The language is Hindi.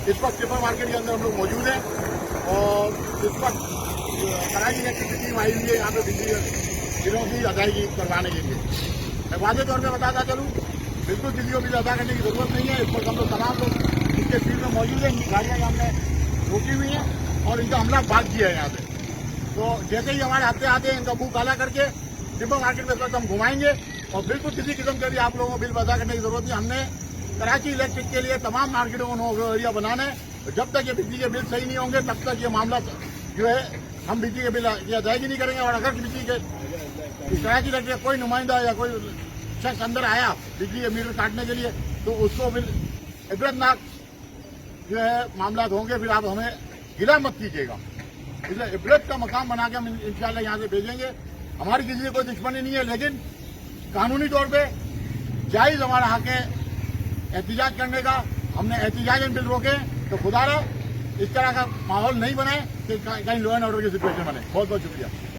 इस वक्त सुपर मार्केट के अंदर हम लोग मौजूद हैं और इस वक्त कराची इलेक्ट्रिसिटी टीम आई हुई है यहाँ पे बिजली बिलों की अदायगी करवाने के लिए। मैं वादे तौर पर बताता चलूँ, बिल्कुल बिजली बिल अदा करने की जरूरत नहीं है। इस वक्त हम लोग तमाम लोग इसके फील्ड में मौजूद हैं, इनकी गाड़ियाँ हमने रोकी हुई हैं और इनका हमला भाग किया है यहाँ से। तो जैसे ही हमारे हाथ आते हैं इनका मुंह काला करके सुपर मार्केट में इस वक्त हम घुमाएंगे और बिल्कुल किसी किस्म के भी आप लोगों को बिल अदा करने की जरूरत नहीं। हमने कराची इलेक्ट्रिक के लिए तमाम मार्केटों को नो एरिया बनाना है। जब तक ये बिजली के बिल सही नहीं होंगे तब तक ये मामला जो है हम बिजली के बिल की अदायगी नहीं करेंगे। और अगर बिजली के कराची इलेक्ट्रिक का कोई नुमाइंदा या कोई शख्स अंदर आया बिजली के मीटर काटने के लिए तो उसको बिल इबरतनाक जो है मामला होंगे। फिर आप हमें गिला मत कीजिएगा। इसलिए इबरत का मकाम बना के हम इंशाल्लाह यहाँ से भेजेंगे। हमारी किसी से कोई दुश्मनी नहीं है, लेकिन कानूनी तौर पे जायज हमारा हक है एहतिजाज करने का। हमने एहतिजाज बिल रोके तो खुदारा इस तरह का माहौल नहीं बनाए कि कहीं लॉ एंड ऑर्डर की सिचुएशन बने। बहुत बहुत शुक्रिया।